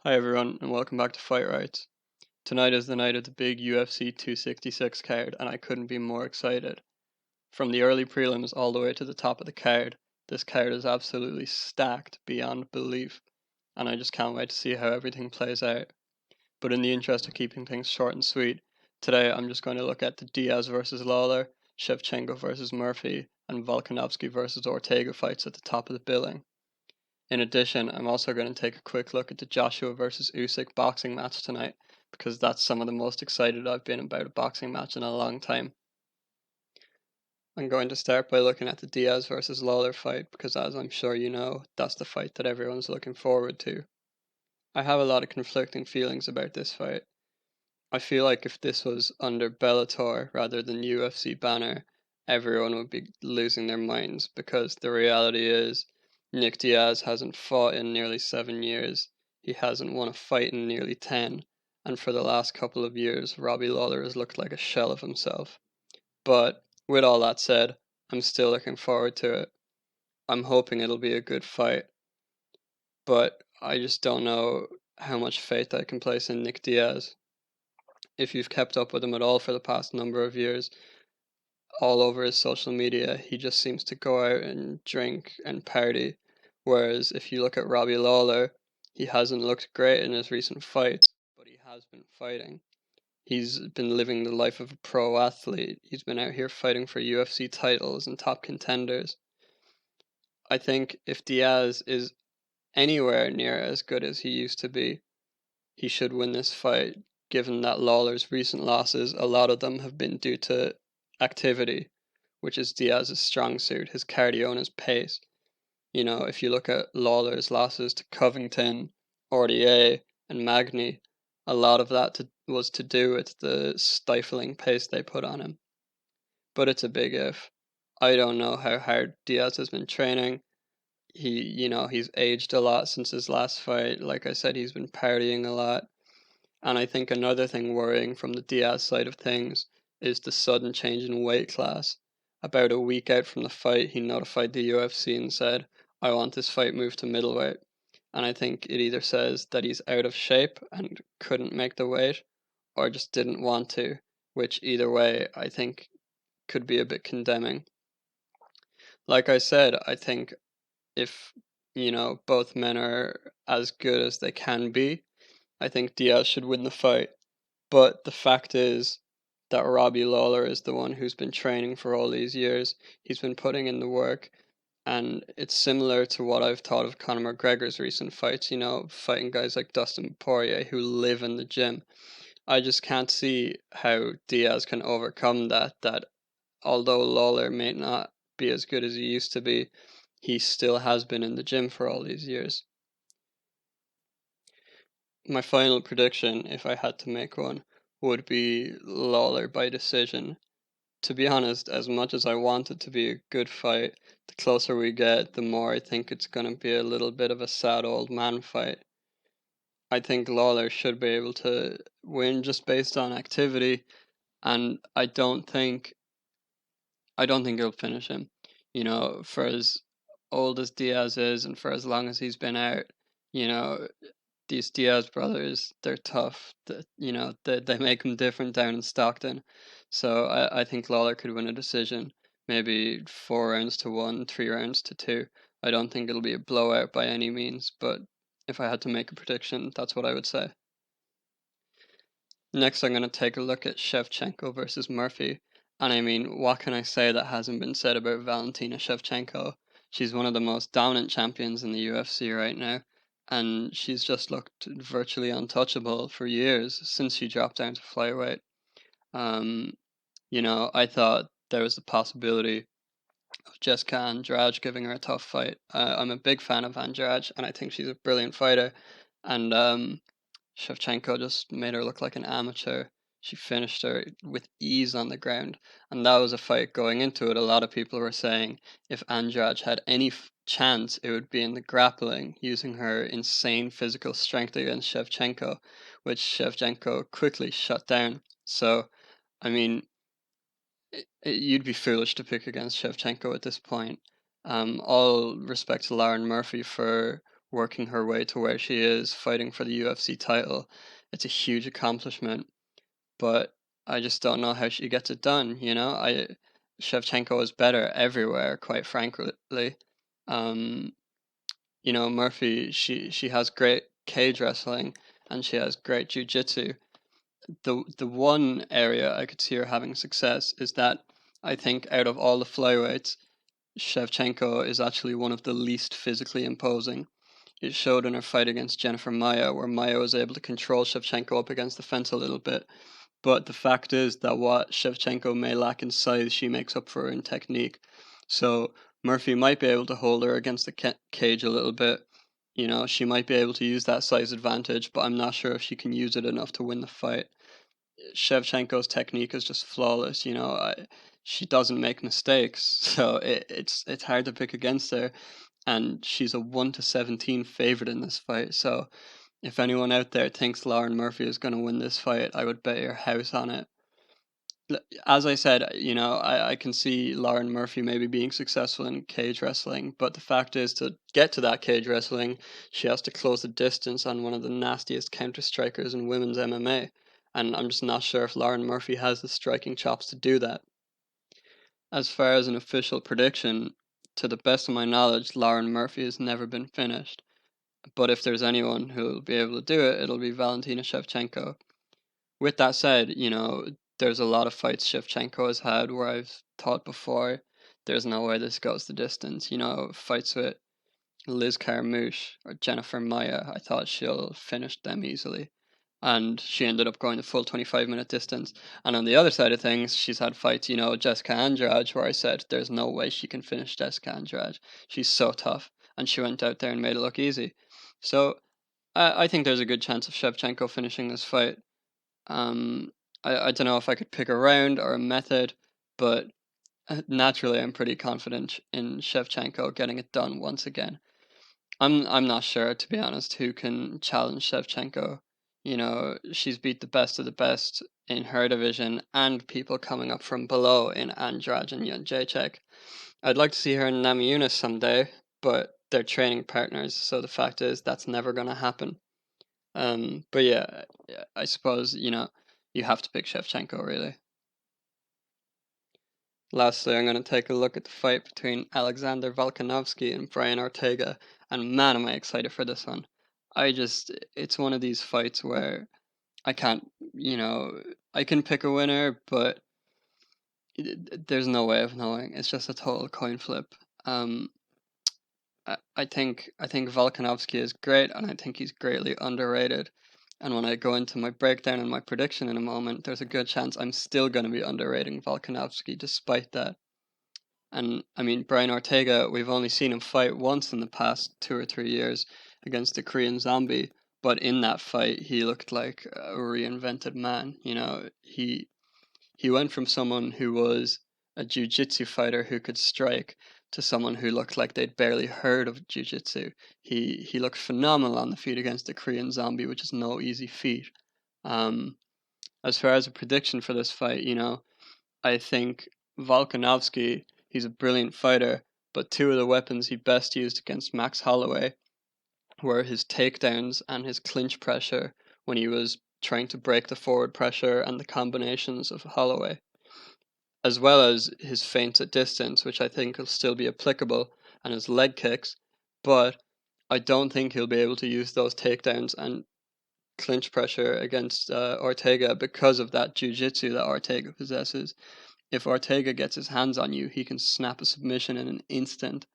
Hi everyone, and welcome back to Fight Rights. Tonight is the night of the big UFC 266 card, and I couldn't be more excited. From the early prelims all the way to the top of the card, this card is absolutely stacked beyond belief, and I just can't wait to see how everything plays out. But in the interest of keeping things short and sweet, today I'm just going to look at the Diaz versus Lawler, Shevchenko versus Murphy, and Volkanovski versus Ortega fights at the top of the billing. In addition, I'm also going to take a quick look at the Joshua versus Usyk boxing match tonight because that's some of the most excited I've been about a boxing match in a long time. I'm going to start by looking at the Diaz versus Lawler fight because, as I'm sure you know, that's the fight that everyone's looking forward to. I have a lot of conflicting feelings about this fight. I feel like if this was under Bellator rather than UFC banner, everyone would be losing their minds because the reality is Nick Diaz hasn't fought in nearly 7 years. He hasn't won a fight in nearly 10. And for the last couple of years, Robbie Lawler has looked like a shell of himself. But with all that said, I'm still looking forward to it. I'm hoping it'll be a good fight. But I just don't know how much faith I can place in Nick Diaz. If you've kept up with him at all for the past number of years, all over his social media, he just seems to go out and drink and party. Whereas if you look at Robbie Lawler, he hasn't looked great in his recent fights, but he has been fighting. He's been living the life of a pro athlete. He's been out here fighting for UFC titles and top contenders. I think if Diaz is anywhere near as good as he used to be, he should win this fight, given that Lawler's recent losses, a lot of them have been due to activity, which is Diaz's strong suit, his cardio and his pace. You know, if you look at Lawler's losses to Covington, Ortega, and Magny, a lot of that was to do with the stifling pace they put on him. But it's a big if. I don't know how hard Diaz has been training. He's aged a lot since his last fight. Like I said, he's been partying a lot. And I think another thing worrying from the Diaz side of things is the sudden change in weight class. About a week out from the fight, he notified the UFC and said, I want this fight moved to middleweight. And I think it either says that he's out of shape and couldn't make the weight, or just didn't want to, which either way I think could be a bit condemning. Like I said, I think if, both men are as good as they can be, I think Diaz should win the fight. But the fact is that Robbie Lawler is the one who's been training for all these years. He's been putting in the work, and it's similar to what I've thought of Conor McGregor's recent fights, fighting guys like Dustin Poirier who live in the gym. I just can't see how Diaz can overcome that although Lawler may not be as good as he used to be, he still has been in the gym for all these years. My final prediction, if I had to make one, would be Lawler by decision. To be honest, as much as I want it to be a good fight, the closer we get, the more I think it's going to be a little bit of a sad old man fight. I think Lawler should be able to win just based on activity, and I don't think he'll finish him. For as old as Diaz is, and for as long as he's been out, you know, these Diaz brothers, they're tough. They make them different down in Stockton. So I think Lawler could win a decision, maybe 4 rounds to 1, 3 rounds to 2. I don't think it'll be a blowout by any means, but if I had to make a prediction, that's what I would say. Next, I'm going to take a look at Shevchenko versus Murphy. And I mean, what can I say that hasn't been said about Valentina Shevchenko? She's one of the most dominant champions in the UFC right now, and she's just looked virtually untouchable for years since she dropped down to flyweight. Um, I thought there was the possibility of Jessica Andrade giving her a tough fight. I'm a big fan of Andrade, and I think she's a brilliant fighter. And Shevchenko just made her look like an amateur. She finished her with ease on the ground. And that was a fight going into it. A lot of people were saying if Andrade had any chance, it would be in the grappling, using her insane physical strength against Shevchenko, which Shevchenko quickly shut down. So, I mean, you'd be foolish to pick against Shevchenko at this point. All respect to Lauren Murphy for working her way to where she is, fighting for the UFC title. It's a huge accomplishment, but I just don't know how she gets it done. Shevchenko is better everywhere, quite frankly. Um, Murphy, she has great cage wrestling and she has great jiu-jitsu. The one area I could see her having success is that I think out of all the flyweights, Shevchenko is actually one of the least physically imposing. It showed in her fight against Jennifer Maia, where Maia was able to control Shevchenko up against the fence a little bit. But the fact is that what Shevchenko may lack in size, she makes up for in technique. So Murphy might be able to hold her against the cage a little bit. She might be able to use that size advantage, but I'm not sure if she can use it enough to win the fight. Shevchenko's technique is just flawless. She doesn't make mistakes, so it's hard to pick against her. And she's a 1-17 favorite in this fight. So if anyone out there thinks Lauren Murphy is going to win this fight, I would bet your house on it. As I said, I can see Lauren Murphy maybe being successful in cage wrestling, but the fact is, to get to that cage wrestling, she has to close the distance on one of the nastiest counter strikers in women's MMA. And I'm just not sure if Lauren Murphy has the striking chops to do that. As far as an official prediction, to the best of my knowledge, Lauren Murphy has never been finished. But if there's anyone who will be able to do it, it'll be Valentina Shevchenko. With that said, there's a lot of fights Shevchenko has had where I've thought before, there's no way this goes the distance. Fights with Liz Carmouche or Jennifer Maia, I thought she'll finish them easily. And she ended up going the full 25-minute distance. And on the other side of things, she's had fights, Jessica Andrade, where I said, there's no way she can finish Jessica Andrade. She's so tough. And she went out there and made it look easy. So I think there's a good chance of Shevchenko finishing this fight. I don't know if I could pick a round or a method, but naturally I'm pretty confident in Shevchenko getting it done once again. I'm not sure, to be honest, who can challenge Shevchenko. She's beat the best of the best in her division and people coming up from below in Andrade and Jacek. I'd like to see her in Namajunas someday, but they're training partners, so the fact is that's never going to happen. But yeah, I suppose, you have to pick Shevchenko, really. Lastly, I'm going to take a look at the fight between Alexander Volkanovski and Brian Ortega, and man, am I excited for this one. It's one of these fights where I can't, I can pick a winner, but there's no way of knowing. It's just a total coin flip. Um, I think Volkanovski is great, and I think he's greatly underrated. And when I go into my breakdown and my prediction in a moment, there's a good chance I'm still going to be underrating Volkanovski despite that. And I mean, Brian Ortega, we've only seen him fight once in the past 2 or 3 years against the Korean Zombie, but in that fight, he looked like a reinvented man. He went from someone who was a jiu-jitsu fighter who could strike to someone who looked like they'd barely heard of jiu-jitsu. He looked phenomenal on the feet against the Korean Zombie, which is no easy feat. Um, as far as a prediction for this fight, I think Volkanovski, he's a brilliant fighter, but two of the weapons he best used against Max Holloway were his takedowns and his clinch pressure when he was trying to break the forward pressure and the combinations of Holloway, as well as his feints at distance, which I think will still be applicable, and his leg kicks, but I don't think he'll be able to use those takedowns and clinch pressure against Ortega because of that jiu-jitsu that Ortega possesses. If Ortega gets his hands on you, he can snap a submission in an instant.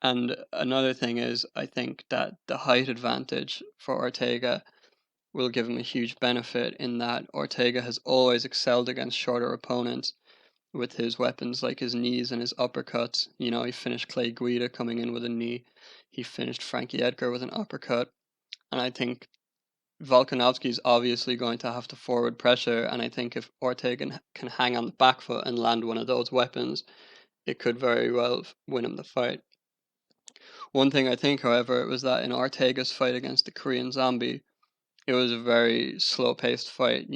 And another thing is, I think that the height advantage for Ortega will give him a huge benefit in that Ortega has always excelled against shorter opponents with his weapons like his knees and his uppercuts. He finished Clay Guida coming in with a knee. He finished Frankie Edgar with an uppercut. And I think Volkanovski's obviously going to have to forward pressure, and I think if Ortega can hang on the back foot and land one of those weapons, it could very well win him the fight. One thing I think, however, was that in Ortega's fight against the Korean Zombie, it was a very slow-paced fight.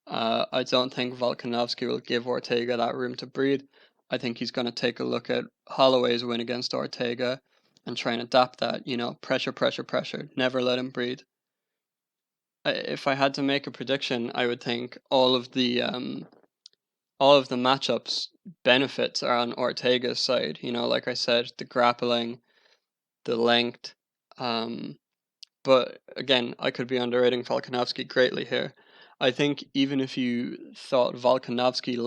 I don't think Volkanovski will give Ortega that room to breathe. I think he's going to take a look at Holloway's win against Ortega and try and adapt that, pressure, pressure, pressure, never let him breathe. If I had to make a prediction, I would think all of the matchups benefits are on Ortega's side. Like I said, the grappling, the length. But again, I could be underrating Volkanovski greatly here. I think even if you thought Volkanovski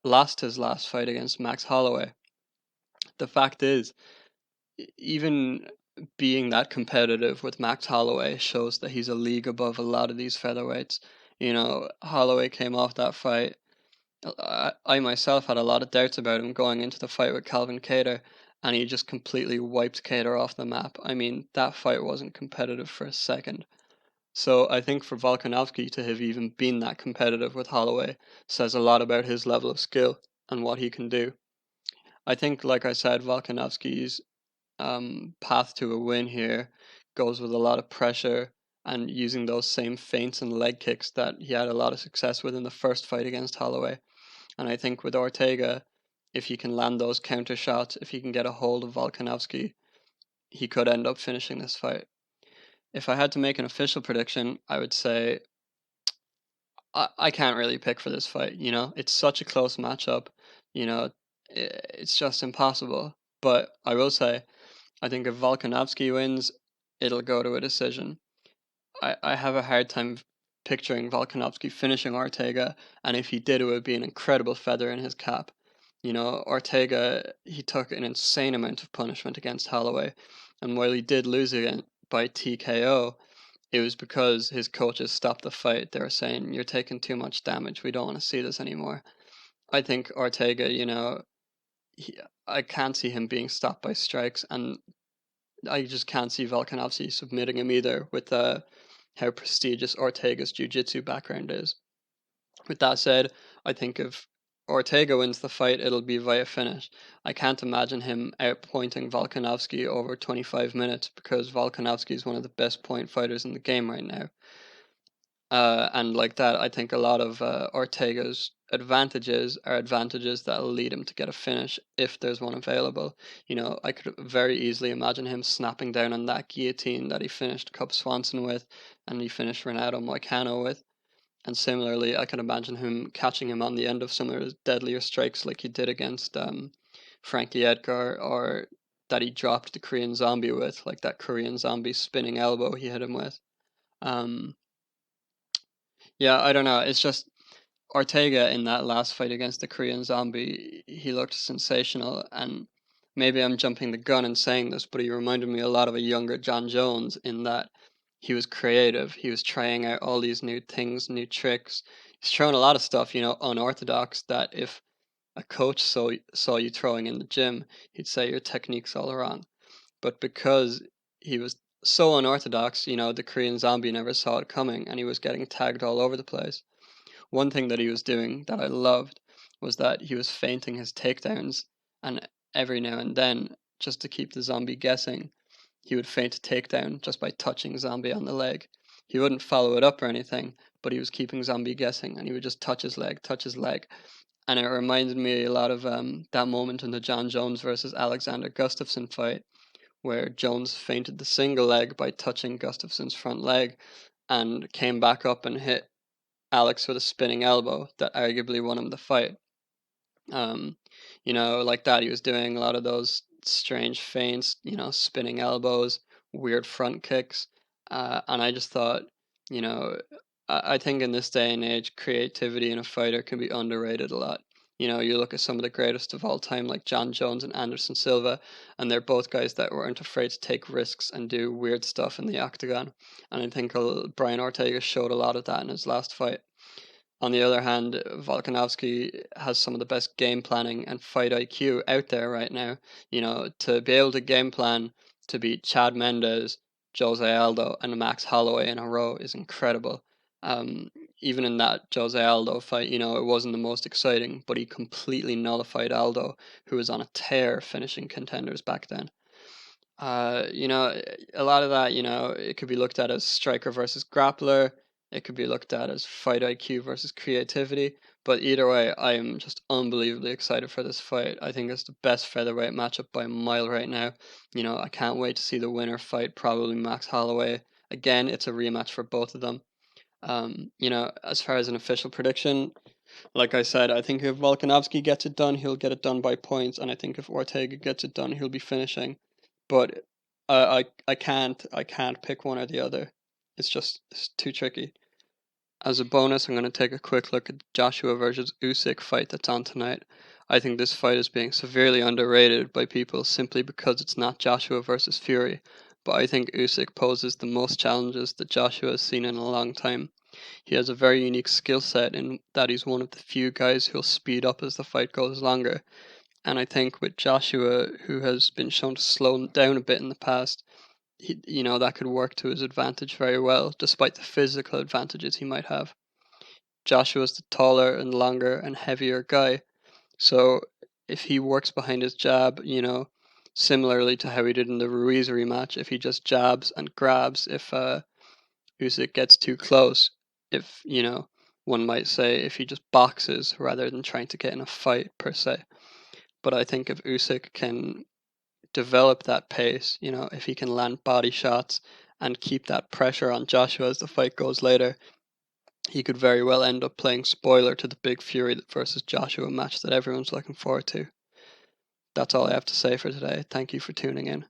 lost his last fight against Max Holloway, the fact is, even being that competitive with Max Holloway shows that he's a league above a lot of these featherweights. Holloway came off that fight. I myself had a lot of doubts about him going into the fight with Calvin Kattar, and he just completely wiped Kattar off the map. I mean, that fight wasn't competitive for a second. So I think for Volkanovski to have even been that competitive with Holloway says a lot about his level of skill and what he can do. I think, like I said, Volkanovski's path to a win here goes with a lot of pressure and using those same feints and leg kicks that he had a lot of success with in the first fight against Holloway. And I think with Ortega, if he can land those counter shots, if he can get a hold of Volkanovski, he could end up finishing this fight. If I had to make an official prediction, I would say I can't really pick for this fight. It's such a close matchup. It's just impossible. But I will say, I think if Volkanovski wins, it'll go to a decision. I have a hard time picturing Volkanovski finishing Ortega, and if he did, it would be an incredible feather in his cap. Ortega, he took an insane amount of punishment against Holloway, and while he did lose again by TKO, it was because his coaches stopped the fight. They were saying, "You're taking too much damage. We don't want to see this anymore." I think Ortega, he, I can't see him being stopped by strikes, and I just can't see Volkanovski submitting him either with how prestigious Ortega's jiu-jitsu background is. With that said, I think if Ortega wins the fight, it'll be via finish. I can't imagine him outpointing Volkanovski over 25 minutes because Volkanovski is one of the best point fighters in the game right now. And like that, I think a lot of Ortega's advantages are advantages that'll lead him to get a finish if there's one available. I could very easily imagine him snapping down on that guillotine that he finished Cub Swanson with, and he finished Renato Moicano with. And similarly, I can imagine him catching him on the end of some of his deadlier strikes, like he did against Frankie Edgar, or that he dropped the Korean Zombie with, like that Korean Zombie spinning elbow he hit him with. Um, yeah, I don't know. It's just Ortega in that last fight against the Korean Zombie, he looked sensational. And maybe I'm jumping the gun and saying this, but he reminded me a lot of a younger John Jones in that he was creative. He was trying out all these new things, new tricks. He's throwing a lot of stuff, unorthodox that if a coach saw you throwing in the gym, he'd say your technique's all wrong. But because he was so unorthodox, the Korean Zombie never saw it coming and he was getting tagged all over the place. One thing that he was doing that I loved was that he was feinting his takedowns, and every now and then, just to keep the zombie guessing, he would feint a takedown just by touching zombie on the leg. He wouldn't follow it up or anything, but he was keeping zombie guessing, and he would just touch his leg. And it reminded me a lot of that moment in the John Jones versus Alexander Gustafsson fight, where Jones feinted the single leg by touching Gustafsson's front leg, and came back up and hit Alex with a spinning elbow that arguably won him the fight. Um, like that, he was doing a lot of those strange feints, spinning elbows, weird front kicks. And I just thought, you know, I think in this day and age, creativity in a fighter can be underrated a lot. You look at some of the greatest of all time, like John Jones and Anderson Silva, and they're both guys that weren't afraid to take risks and do weird stuff in the octagon. And I think Brian Ortega showed a lot of that in his last fight. On the other hand, Volkanovski has some of the best game planning and fight IQ out there right now. To be able to game plan to beat Chad Mendes, Jose Aldo, and Max Holloway in a row is incredible. Um, Even in that Jose Aldo fight, it wasn't the most exciting, but he completely nullified Aldo, who was on a tear finishing contenders back then. A lot of that, it could be looked at as striker versus grappler. It could be looked at as fight IQ versus creativity. But either way, I am just unbelievably excited for this fight. I think it's the best featherweight matchup by a mile right now. I can't wait to see the winner fight probably Max Holloway. Again, it's a rematch for both of them. As far as an official prediction, like I said, I think if Volkanovski gets it done, he'll get it done by points, and I think if Ortega gets it done, he'll be finishing. But I can't pick one or the other. It's too tricky. As a bonus, I'm going to take a quick look at Joshua versus Usyk fight that's on tonight. I think this fight is being severely underrated by people simply because it's not Joshua versus Fury, but I think Usyk poses the most challenges that Joshua has seen in a long time. He has a very unique skill set in that he's one of the few guys who'll speed up as the fight goes longer. And I think with Joshua, who has been shown to slow down a bit in the past, that could work to his advantage very well, despite the physical advantages he might have. Joshua's the taller and longer and heavier guy, so if he works behind his jab, similarly to how he did in the Ruiz rematch, if he just jabs and grabs, if Usyk gets too close, if one might say if he just boxes rather than trying to get in a fight per se. But I think if Usyk can develop that pace, if he can land body shots and keep that pressure on Joshua as the fight goes later, he could very well end up playing spoiler to the big Fury versus Joshua match that everyone's looking forward to. That's all I have to say for today. Thank you for tuning in.